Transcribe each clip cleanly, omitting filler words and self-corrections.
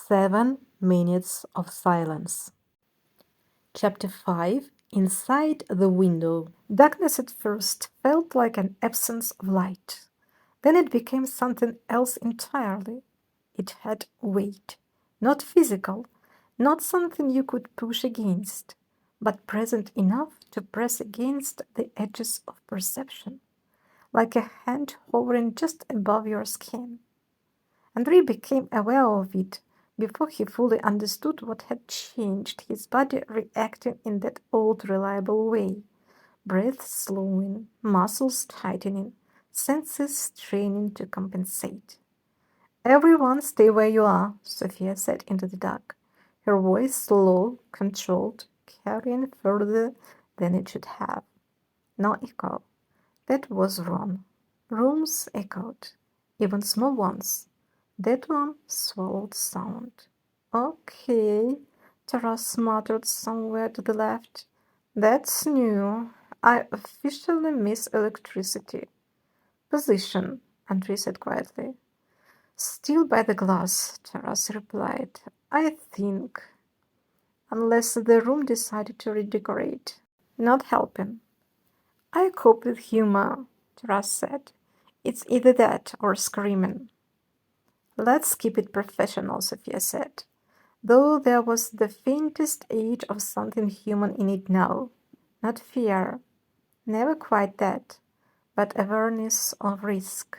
7 minutes of silence. Chapter 5. Inside the window. Darkness at first felt like an absence of light. Then it became something else entirely. It had weight. Not physical, not something you could push against, but present enough to press against the edges of perception, like a hand hovering just above your skin. Andrei became aware of it before he fully understood what had changed, his body reacting in that old reliable way. Breath slowing, muscles tightening, senses straining to compensate. "Everyone stay where you are," Sophia said into the dark, her voice low, controlled, carrying further than it should have. No echo. That was wrong. Rooms echoed, even small ones. That one swallowed sound. "Okay," Taras muttered somewhere to the left. "That's new. I officially miss electricity." "Position," Andrei said quietly. "Still by the glass," Taras replied. "I think. Unless the room decided to redecorate. Not helping." "I cope with humor," Taras said. "It's either that or screaming." "Let's keep it professional," Sophia said, though there was the faintest edge of something human in it now. Not fear, never quite that, but awareness of risk.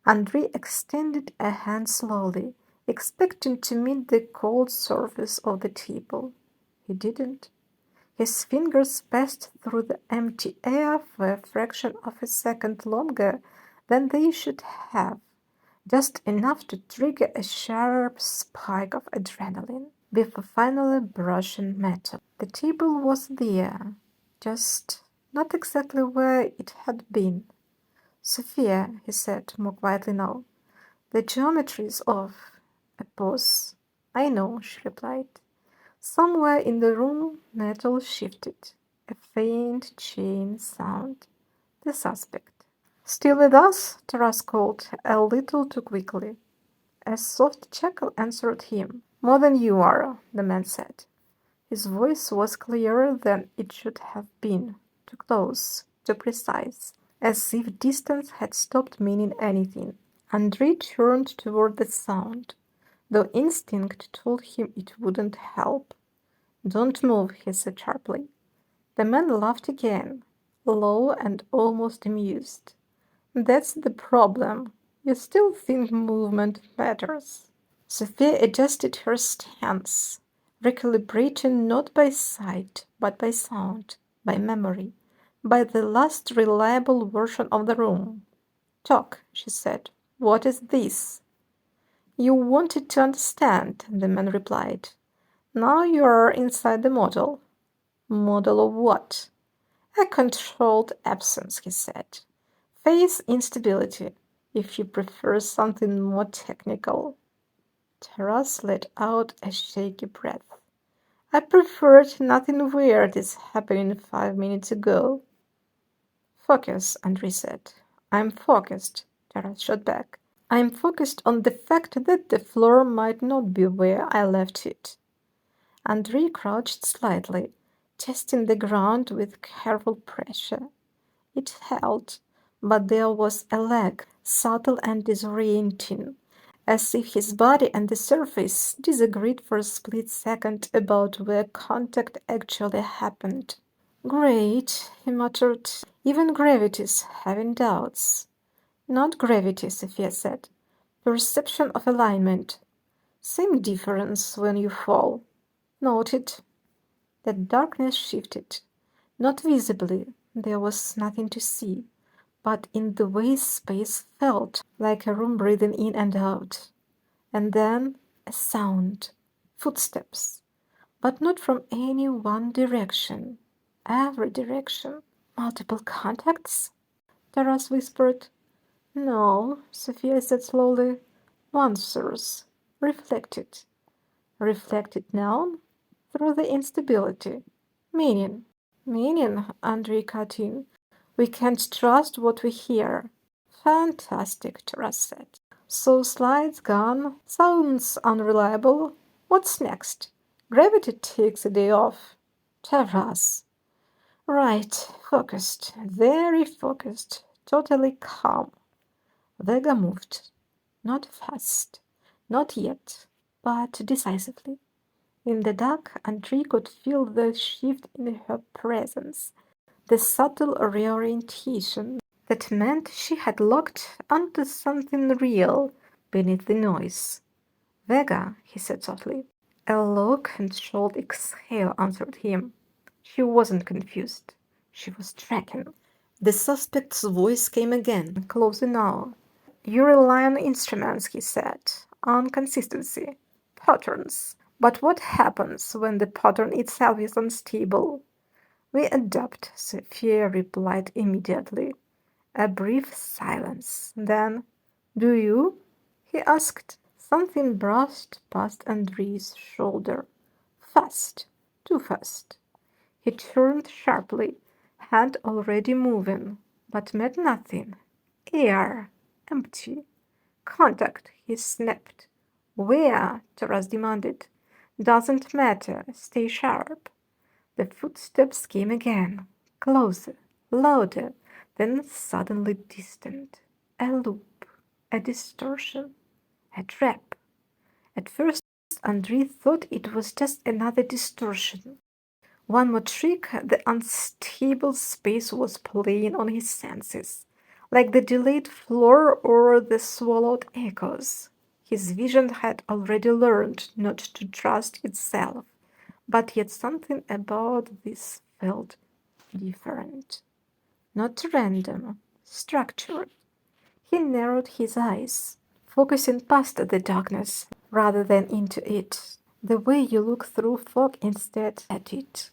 Andrei extended a hand slowly, expecting to meet the cold surface of the table. He didn't. His fingers passed through the empty air for a fraction of a second longer than they should have, just enough to trigger a sharp spike of adrenaline before finally brushing metal. The table was there, just not exactly where it had been. "Sophia," he said, more quietly now, "the geometry is off." A pause. "I know," she replied. Somewhere in the room metal shifted. A faint chain sound. The suspect. "Still with us?" Taras called, a little too quickly. A soft chuckle answered him. "More than you are," the man said. His voice was clearer than it should have been. Too close, too precise, as if distance had stopped meaning anything. Andrei turned toward the sound, though instinct told him it wouldn't help. "Don't move," he said sharply. The man laughed again, low and almost amused. "That's the problem. You still think movement matters." Sophia adjusted her stance, recalibrating not by sight, but by sound, by memory, by the last reliable version of the room. "Talk," she said. "What is this?" "You wanted to understand," the man replied. "Now you are inside the model." "Model of what?" "A controlled absence," he said. "Phase instability, if you prefer something more technical." Taras let out a shaky breath. "I preferred nothing weird is happening 5 minutes ago." "Focus," Andrei said. "I'm focused," Taras shot back. "I'm focused on the fact that the floor might not be where I left it." Andrei crouched slightly, testing the ground with careful pressure. It held, but there was a lag, subtle and disorienting, as if his body and the surface disagreed for a split second about where contact actually happened. "Great," he muttered. "Even gravity's having doubts." "Not gravity," Sophia said. "Perception of alignment. Same difference when you fall." "Noted." The darkness shifted. Not visibly, there was nothing to see, but in the way space felt, like a room breathing in and out. And then a sound. Footsteps. But not from any one direction. Every direction. "Multiple contacts?" Taras whispered. "No," Sophia said slowly. "One source. Reflected." "Reflected now?" "Through the instability." "Meaning?" "Meaning," Andrei cut in. "We can't trust what we hear." "Fantastic," Taras said. So slides gone, sounds unreliable. What's next? Gravity takes a day off. Terrace. Right, focused, very focused, totally calm. Vega moved. Not fast, not yet, but decisively. In the dark, Andrei could feel the shift in her presence, the subtle reorientation that meant she had locked onto something real beneath the noise. Vega, he said softly. A low controlled exhale answered him. She wasn't confused. She was tracking. The suspect's voice came again, closer now. You rely on instruments, he said, on consistency, patterns. But what happens when the pattern itself is unstable? We adapt, Sophia replied immediately. A brief silence. Then, do you? He asked. Something brushed past Andrei's shoulder. Fast. Too fast. He turned sharply, hand already moving, but met nothing. Air. Empty. Contact, he snapped. Where? Taras demanded. Doesn't matter. Stay sharp. The footsteps came again. Closer. Louder. Then suddenly distant. A loop. A distortion. A trap. At first, Andrei thought it was just another distortion. One more trick the unstable space was playing on his senses, like the delayed floor or the swallowed echoes. His vision had already learned not to trust itself, but yet something about this felt different. Not random, structured. He narrowed his eyes, focusing past the darkness rather than into it, the way you look through fog instead at it.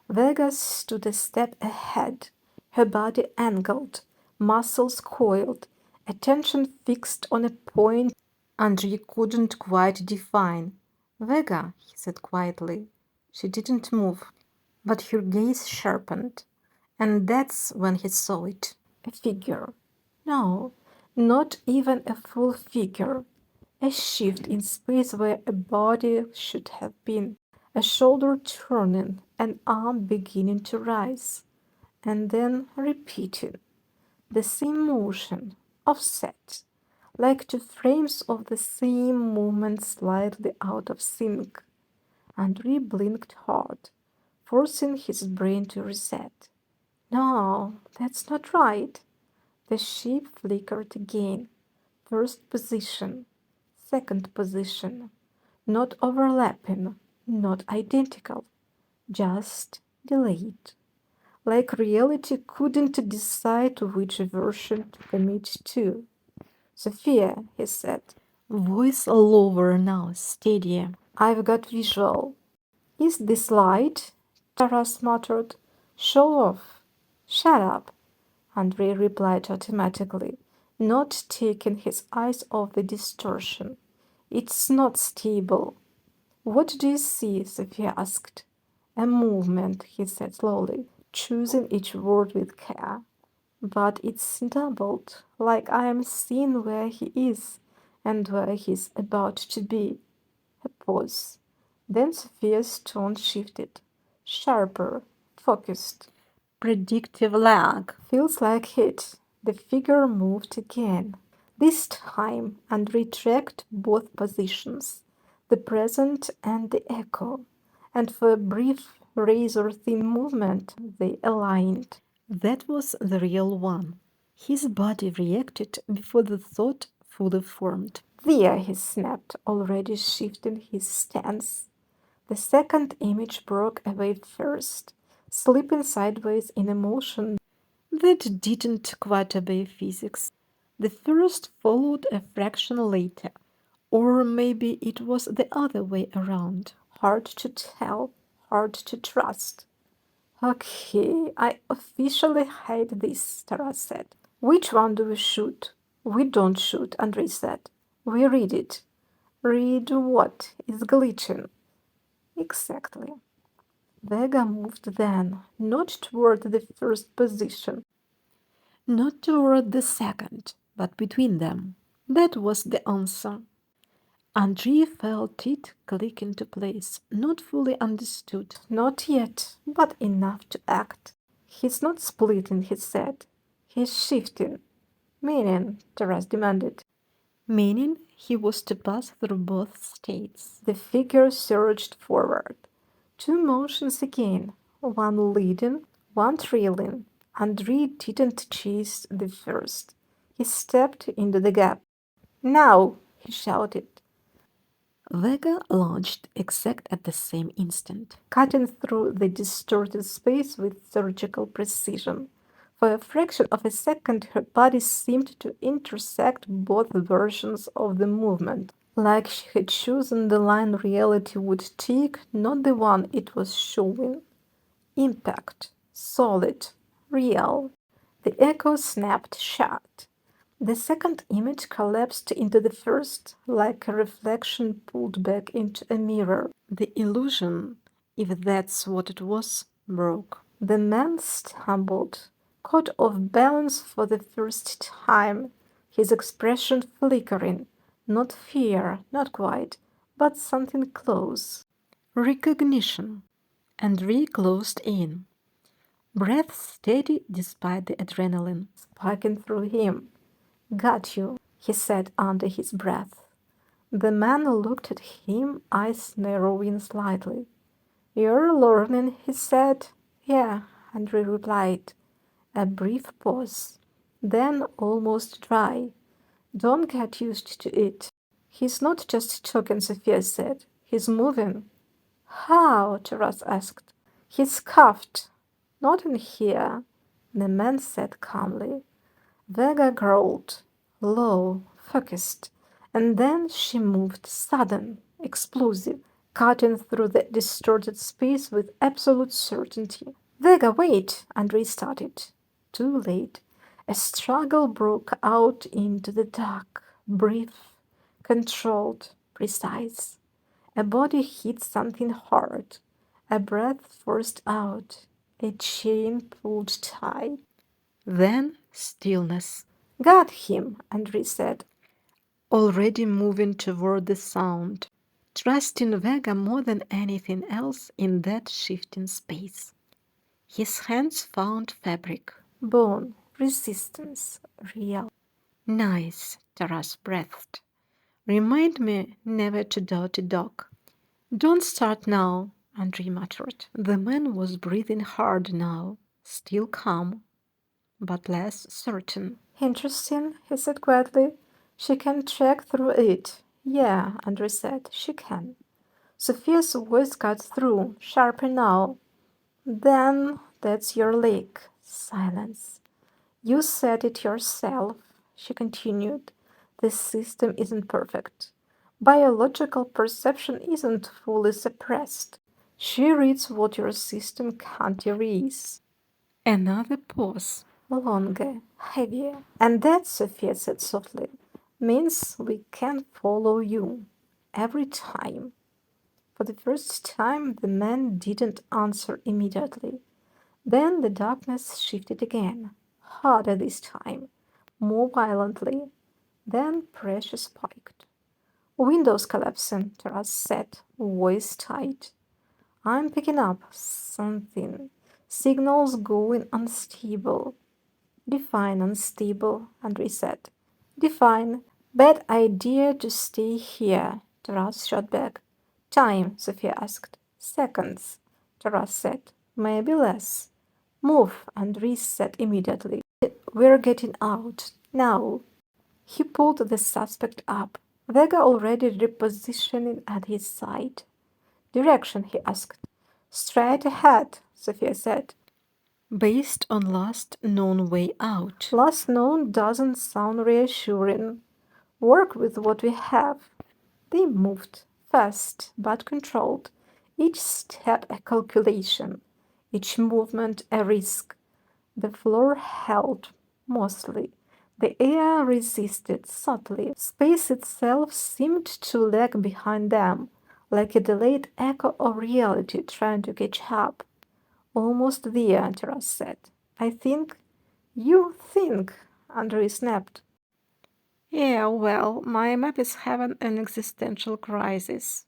Vegas stood a step ahead, her body angled, muscles coiled, attention fixed on a point Andrei couldn't quite define. Vega, he said quietly. She didn't move, but her gaze sharpened, and that's when he saw it. A figure. No, not even a full figure. A shift in space where a body should have been, a shoulder turning, an arm beginning to rise, and then repeating. The same motion, offset, like two frames of the same movement slightly out of sync. Andrei blinked hard, forcing his brain to reset. No, that's not right. The shape flickered again. First position, second position, not overlapping, not identical, just delayed. Like reality couldn't decide which version to commit to. Sophia, he said, voice lower now, steadier. I've got visual. Is this light? Taras muttered. Show off. Shut up, Andrei replied automatically, not taking his eyes off the distortion. It's not stable. What do you see? Sophia asked. A movement, he said slowly, choosing each word with care. But it's doubled, like I am seeing where he is and where he's about to be. A pause. Then Sophia's tone shifted, sharper, focused. Predictive lag. Feels like it. The figure moved again. This time, Andrei tracked both positions, the present and the echo, and for a brief razor-thin movement they aligned. That was the real one. His body reacted before the thought fully formed. There, he snapped, already shifting his stance. The second image broke away first, slipping sideways in a motion that didn't quite obey physics. The first followed a fraction later, or maybe it was the other way around. Hard to tell, hard to trust. Okay, I officially hate this, Taras said. Which one do we shoot? We don't shoot, Andrei said. We read it. Read what? It's glitching. Exactly. Vega moved then, not toward the first position, not toward the second, but between them. That was the answer. Andrei felt it click into place, not fully understood, not yet, but enough to act. He's not splitting, he said. He's shifting. Meaning, Taras demanded. Meaning he was to pass through both states. The figure surged forward. Two motions again, one leading, one trailing. Andrei didn't chase the first. He stepped into the gap. Now, he shouted. Vega launched exact at the same instant, cutting through the distorted space with surgical precision. For a fraction of a second, her body seemed to intersect both versions of the movement, like she had chosen the line reality would take, not the one it was showing. Impact. Solid. Real. The echo snapped shut. The second image collapsed into the first, like a reflection pulled back into a mirror. The illusion, if that's what it was, broke. The man stumbled, caught off balance for the first time, his expression flickering. Not fear, not quite, but something close. Recognition. Andrei closed in. Breath steady despite the adrenaline spiking through him. Got you, he said under his breath. The man looked at him, eyes narrowing slightly. You're learning, he said. Yeah, Andrei replied. A brief pause, then almost dry. Don't get used to it. He's not just talking, Sophia said. He's moving. How? Taras asked. He scoffed. Not in here, the man said calmly. Vega growled, low, focused, and then she moved sudden, explosive, cutting through the distorted space with absolute certainty. Vega, wait! Andrei started. Too late. A struggle broke out into the dark, brief, controlled, precise. A body hit something hard. A breath forced out. A chain pulled tight. Then stillness. Got him, Andrei said, already moving toward the sound, trusting Vega more than anything else in that shifting space. His hands found fabric, bone, resistance, real. Nice, Taras breathed. Remind me never to doubt a dog. Don't start now, Andrei muttered. The man was breathing hard now, still calm, but less certain. Interesting, he said quietly. She can track through it. Yeah, Andrei said, she can. Sophia's voice cut through, sharper now. Then that's your leg. Silence. You said it yourself, she continued. The system isn't perfect. Biological perception isn't fully suppressed. She reads what your system can't erase. Another pause. Longer, heavier. And that, Sophia said softly, means we can follow you. Every time. For the first time, the man didn't answer immediately. Then the darkness shifted again, harder this time, more violently. Then pressure spiked. Windows collapsing, Taras said, voice tight. I'm picking up something. Signals going unstable. Define unstable, Andrei said. Define. Bad idea to stay here, Taras shot back. Time, Sophia asked. Seconds, Taras said. Maybe less. Move, Andrei said immediately. We're getting out. Now. He pulled the suspect up. Vega already repositioning at his side. Direction, he asked. Straight ahead, Sophia said. Based on last known way out. Last known doesn't sound reassuring. Work with what we have. They moved, fast but controlled, each step a calculation, each movement a risk. The floor held, mostly. The air resisted subtly. Space itself seemed to lag behind them, like a delayed echo of reality trying to catch up. Almost there, Taras said. I think. You think, Andrei snapped. Yeah, well, my map is having an existential crisis.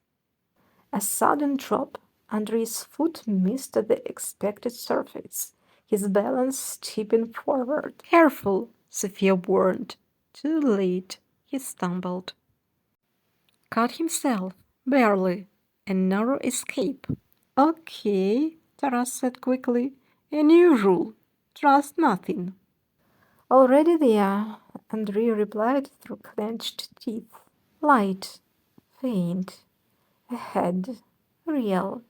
A sudden drop. Andrei's foot missed the expected surface, his balance tipping forward. Careful, Sophia warned. Too late. He stumbled. Caught himself, barely. A narrow escape. Okay, Taras said quickly. A new rule. Trust nothing. Already there, Andrei replied through clenched teeth. Light, faint, ahead, real.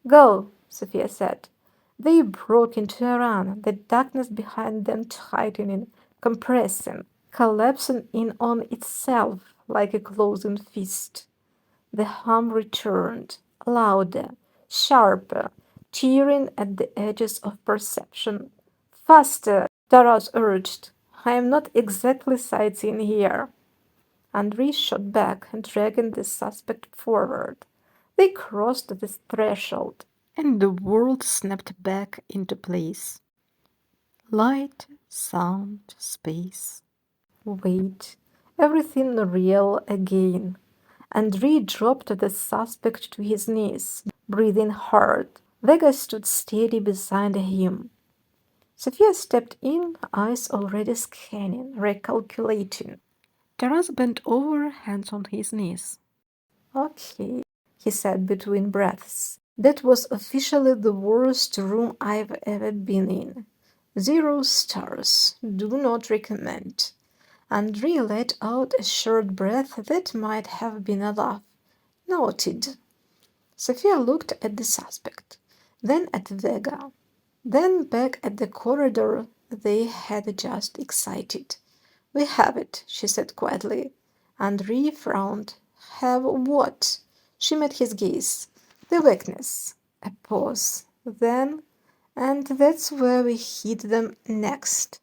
Go, Sophia said. They broke into a run, the darkness behind them tightening, compressing, collapsing in on itself like a closing fist. The hum returned, louder, sharper, tearing at the edges of perception. Faster, Taras urged. I am not exactly sightseeing here. Andrei shot back, dragging the suspect forward. They crossed the threshold, and the world snapped back into place. Light, sound, space. Wait, everything real again. Andrei dropped the suspect to his knees, breathing hard. Vega stood steady beside him. Sophia stepped in, eyes already scanning, recalculating. Taras bent over, hands on his knees. Okay, he said between breaths. That was officially the worst room I've ever been in. 0 stars. Do not recommend. Andrei let out a short breath that might have been a laugh. Noted. Sophia looked at the suspect, then at Vega, then back at the corridor they had just exited. We have it, she said quietly. Andrei frowned. Have what? She met his gaze. The weakness. A pause. Then, and that's where we hit them next.